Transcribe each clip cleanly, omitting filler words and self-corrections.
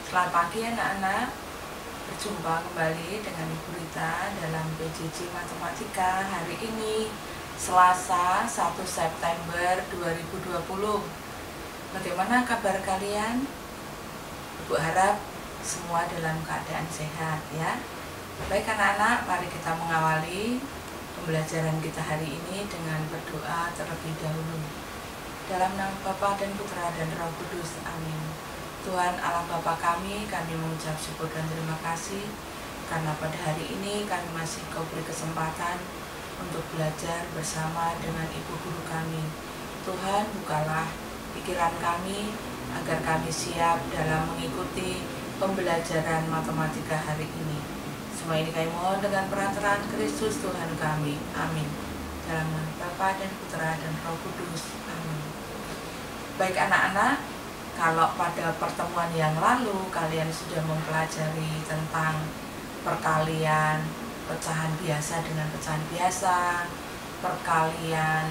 Selamat pagi anak-anak, berjumpa kembali dengan Ibu Rita dalam PJJ Matematika hari ini Selasa 1 September 2020. Bagaimana kabar kalian? Ibu harap semua dalam keadaan sehat ya. Baik anak-anak, mari kita mengawali pembelajaran kita hari ini dengan berdoa terlebih dahulu. Dalam nama Bapa dan Putra dan Roh Kudus, amin. Tuhan Allah Bapa kami mengucap syukur dan terima kasih karena pada hari ini kami masih Kau beri kesempatan untuk belajar bersama dengan Ibu Guru kami. Tuhan, bukalah pikiran kami agar kami siap dalam mengikuti pembelajaran matematika hari ini. Semua ini kami mohon dengan perantaraan Kristus Tuhan kami. Amin. Dalam nama Bapa dan Putra dan Roh Kudus. Amin. Baik anak-anak, kalau pada pertemuan yang lalu kalian sudah mempelajari tentang perkalian pecahan biasa dengan pecahan biasa, perkalian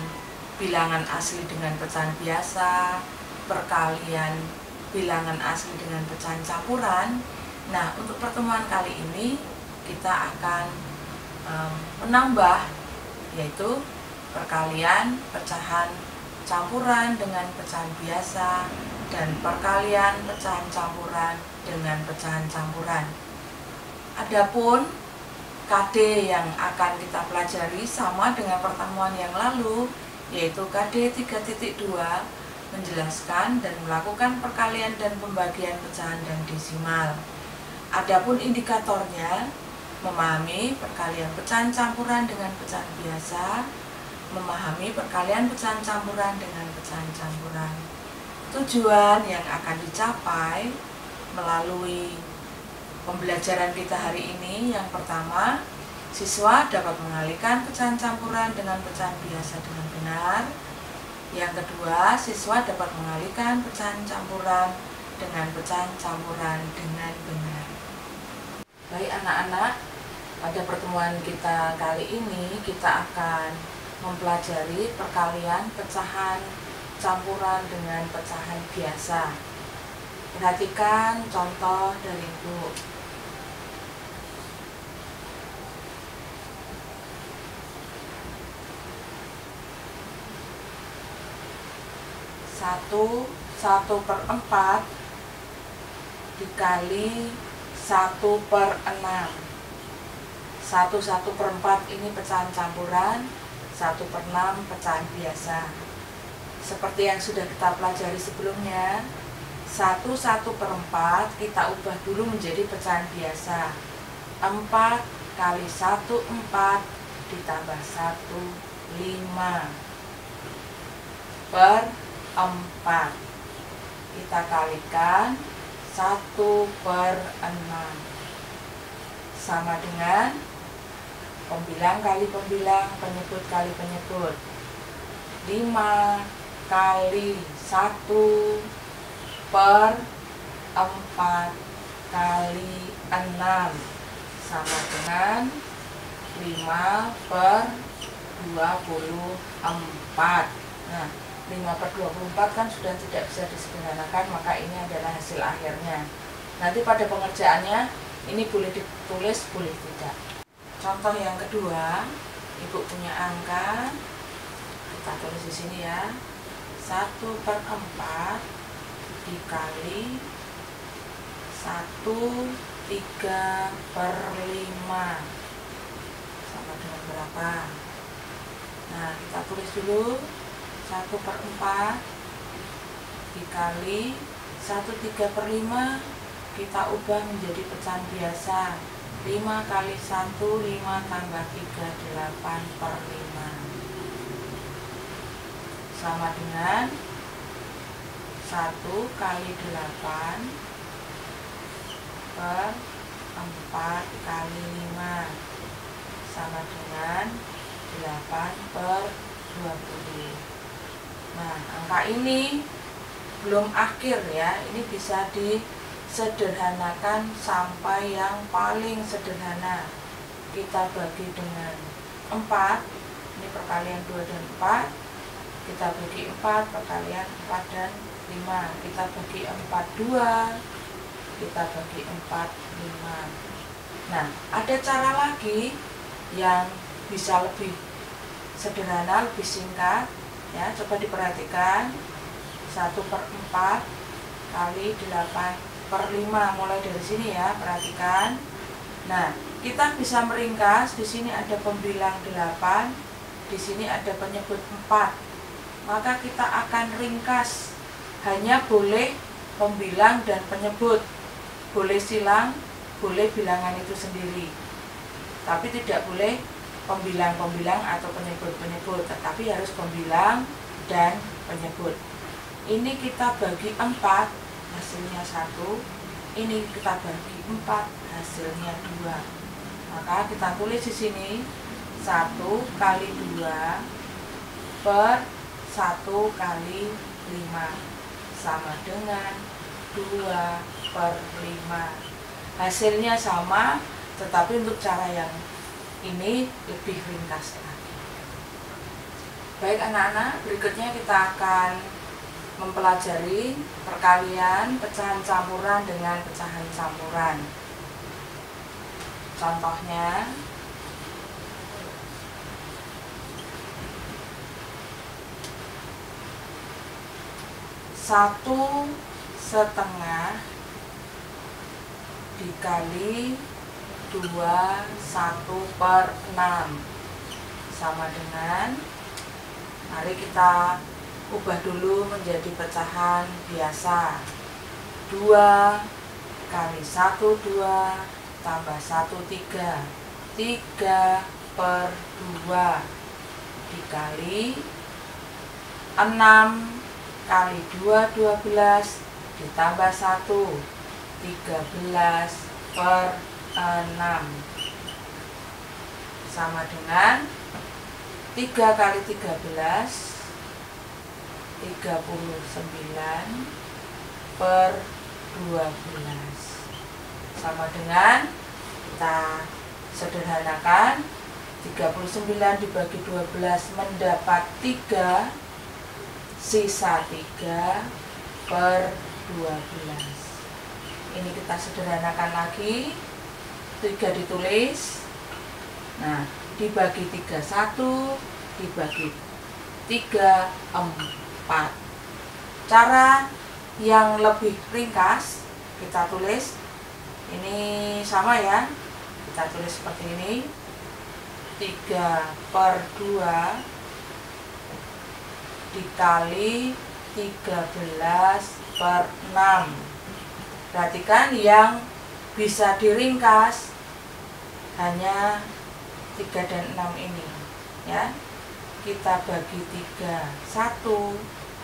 bilangan asli dengan pecahan biasa, perkalian bilangan asli dengan pecahan campuran. Nah, untuk pertemuan kali ini kita akan menambah, yaitu perkalian pecahan campuran dengan pecahan biasa dan perkalian pecahan campuran dengan pecahan campuran. Adapun KD yang akan kita pelajari sama dengan pertemuan yang lalu, yaitu KD 3.2 menjelaskan dan melakukan perkalian dan pembagian pecahan dan desimal. Adapun indikatornya memahami perkalian pecahan campuran dengan pecahan biasa, memahami perkalian pecahan campuran dengan pecahan campuran. Tujuan yang akan dicapai melalui pembelajaran kita hari ini, yang pertama, siswa dapat mengalihkan pecahan campuran dengan pecahan biasa dengan benar. Yang kedua, siswa dapat mengalihkan pecahan campuran dengan pecahan campuran dengan benar. Baik anak-anak, pada pertemuan kita kali ini kita akan mempelajari perkalian pecahan campuran dengan pecahan biasa. Perhatikan contoh dari Ibu. Satu per 4 dikali 1/6. 1/4 ini pecahan campuran, 1/6 pecahan biasa. Seperti yang sudah kita pelajari sebelumnya, 1/4 kita ubah dulu menjadi pecahan biasa. 4 kali 1 4 ditambah 1 5 per 4. Kita kalikan 1/6 sama dengan pembilang kali pembilang, penyebut kali penyebut. 5 kali 1/4 kali 6 sama dengan 5/24. Nah, 5/24 kan sudah tidak bisa disederhanakan, maka ini adalah hasil akhirnya. Nanti pada pengerjaannya ini boleh ditulis, boleh tidak. Contoh yang kedua, Ibu punya angka, kita tulis di sini ya. 1/4 dikali 1/3/5 sama dengan berapa? Nah, kita tulis dulu. 1/4 dikali 1/3/5 kita ubah menjadi pecahan biasa. 5 kali 1 5 tambah 3 8/5 sama dengan 1 kali 8 per 4 kali 5 sama dengan 8/20. Nah, angka ini belum akhir ya, ini bisa disederhanakan sampai yang paling sederhana. Kita bagi dengan 4, ini perkalian 2 dan 4, kita bagi 4, perkalian 4 dan 5, kita bagi 4 2, kita bagi 4 5. Nah, ada cara lagi yang bisa lebih sederhana, lebih singkat ya, coba diperhatikan. 1/4 kali 8/5, mulai dari sini ya, perhatikan. Nah, kita bisa meringkas, di sini ada pembilang 8, di sini ada penyebut 4. Maka kita akan ringkas, hanya boleh pembilang dan penyebut. Boleh silang, boleh bilangan itu sendiri. Tapi tidak boleh pembilang-pembilang atau penyebut-penyebut, tetapi harus pembilang dan penyebut. Ini kita bagi 4, hasilnya 1. Ini kita bagi 4, hasilnya 2. Maka kita tulis di sini 1 kali 2 per 1 kali 5 sama dengan 2/5. Hasilnya sama, tetapi untuk cara yang ini lebih ringkas lagi. Baik anak-anak, berikutnya kita akan mempelajari perkalian pecahan campuran dengan pecahan campuran. Contohnya, satu setengah dikali 1/6 sama dengan, mari kita ubah dulu menjadi pecahan biasa. 2 kali 1 2 tambah 1 3, 3/2 dikali 6 kali 2 12 ditambah 1, 13/6 sama dengan 3 kali 13 39/12 sama dengan, kita sederhanakan, 39 dibagi 12 mendapat 3, sisa 3/12. Ini kita sederhanakan lagi, 3 ditulis, nah dibagi 3 1, dibagi 3 4. Cara yang lebih ringkas kita tulis, ini sama ya, kita tulis seperti ini, 3/2 dikali 13/6. Perhatikan yang bisa diringkas hanya 3 dan 6 ini ya. Kita bagi 3 1,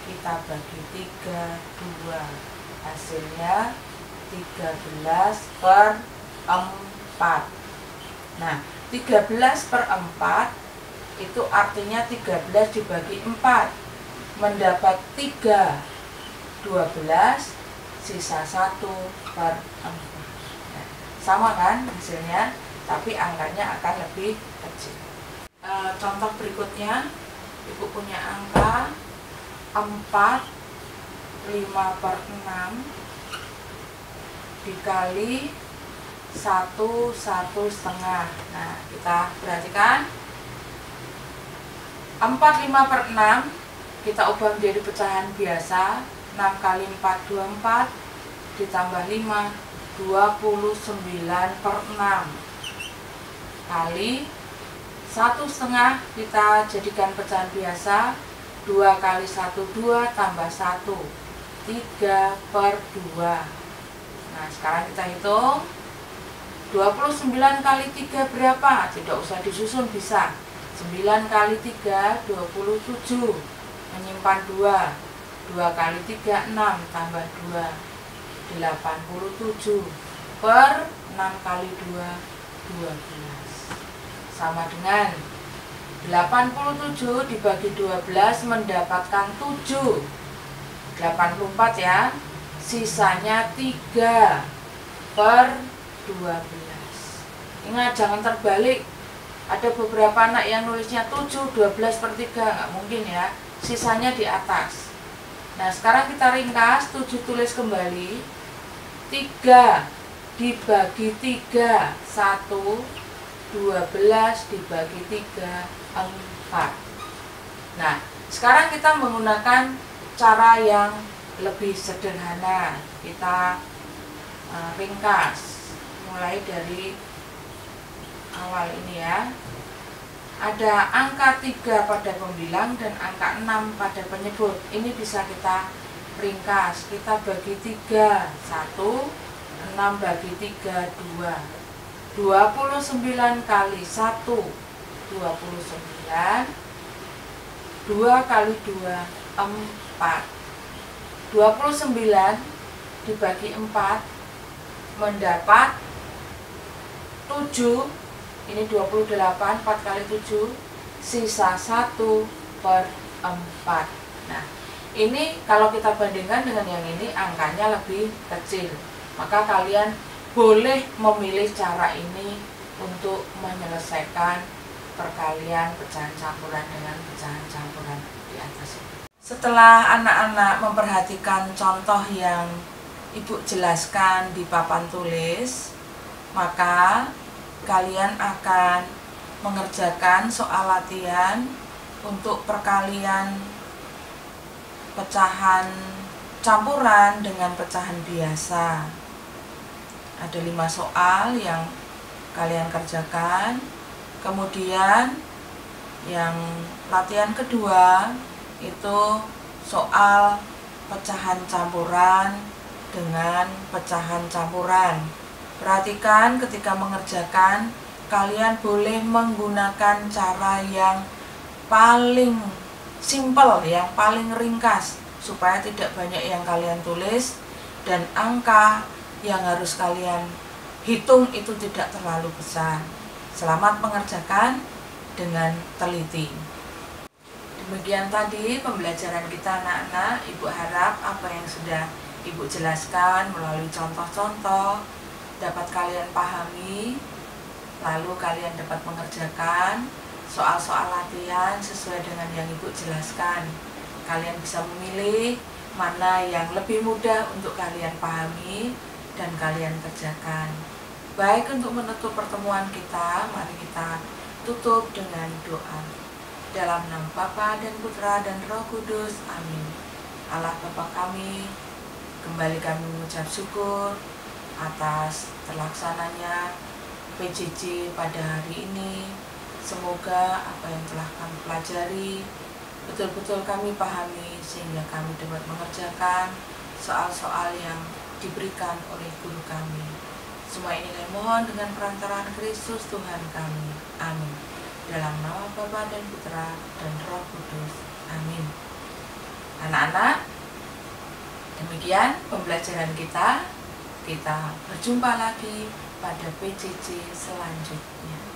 kita bagi 3 2, hasilnya 13/4. Nah, 13/4 itu artinya 13 dibagi 4 mendapat 3, 12, sisa 1/4. Nah, sama kan hasilnya, tapi angkanya akan lebih kecil. Contoh berikutnya, Ibu punya angka 4 5/6 dikali 1 1/2. Nah, kita perhatikan 4 5/6 kita ubah menjadi pecahan biasa. 6 kali 4 24 ditambah 5 29/6 kali 1/2 kita jadikan pecahan biasa. 2 kali 1 2 tambah 1 3/2. Nah, sekarang kita hitung 29 kali 3 berapa? Tidak usah disusun, bisa 9 kali 3 27, menyimpan 2, 2 kali 3 6 tambah 2 87 per 6 kali 2 12 sama dengan 87 dibagi 12 mendapatkan 7, 84 ya, sisanya 3/12. Ingat, jangan terbalik. Ada beberapa anak yang nulisnya 7 12/3, nggak mungkin ya. sisanya di atas. Nah, sekarang kita ringkas, 7 tulis kembali. 3 dibagi 3, 1, 12 dibagi 3, 4. Nah, sekarang kita menggunakan cara yang lebih sederhana. Kita ringkas mulai dari awal ini ya. Ada angka 3 pada pembilang dan angka 6 pada penyebut. Ini bisa kita ringkas. Kita bagi 3, 1, 6 bagi 3, 2. 29 kali 1, 29. 2 kali 2, 4. 29 dibagi 4 mendapat 7. Ini 28, 4 kali 7, sisa 1/4. Nah, ini kalau kita bandingkan dengan yang ini, angkanya lebih kecil. Maka kalian boleh memilih cara ini untuk menyelesaikan perkalian pecahan campuran dengan pecahan campuran di atas. Setelah anak-anak memperhatikan contoh yang Ibu jelaskan di papan tulis, maka kalian akan mengerjakan soal latihan untuk perkalian pecahan campuran dengan pecahan biasa. Ada 5 soal yang kalian kerjakan. Kemudian yang latihan kedua itu soal pecahan campuran dengan pecahan campuran. Perhatikan ketika mengerjakan, kalian boleh menggunakan cara yang paling simpel, yang paling ringkas, supaya tidak banyak yang kalian tulis dan angka yang harus kalian hitung itu tidak terlalu besar. Selamat mengerjakan dengan teliti. Demikian tadi pembelajaran kita anak-anak. Ibu harap apa yang sudah Ibu jelaskan melalui contoh-contoh dapat kalian pahami, lalu kalian dapat mengerjakan soal-soal latihan sesuai dengan yang Ibu jelaskan. Kalian bisa memilih mana yang lebih mudah untuk kalian pahami dan kalian kerjakan. Baik, untuk menutup pertemuan kita, mari kita tutup dengan doa. Dalam nama Bapa dan Putra dan Roh Kudus, amin. Allah Bapa kami, kembali kami mengucap syukur atas terlaksananya PJJ pada hari ini. Semoga apa yang telah kami pelajari betul-betul kami pahami sehingga kami dapat mengerjakan soal-soal yang diberikan oleh guru kami. Semua ini kami mohon dengan perantaraan Kristus Tuhan kami. Amin. Dalam nama Bapa dan Putra dan Roh Kudus. Amin. Anak-anak, demikian pembelajaran kita. Kita berjumpa lagi pada PJJ selanjutnya.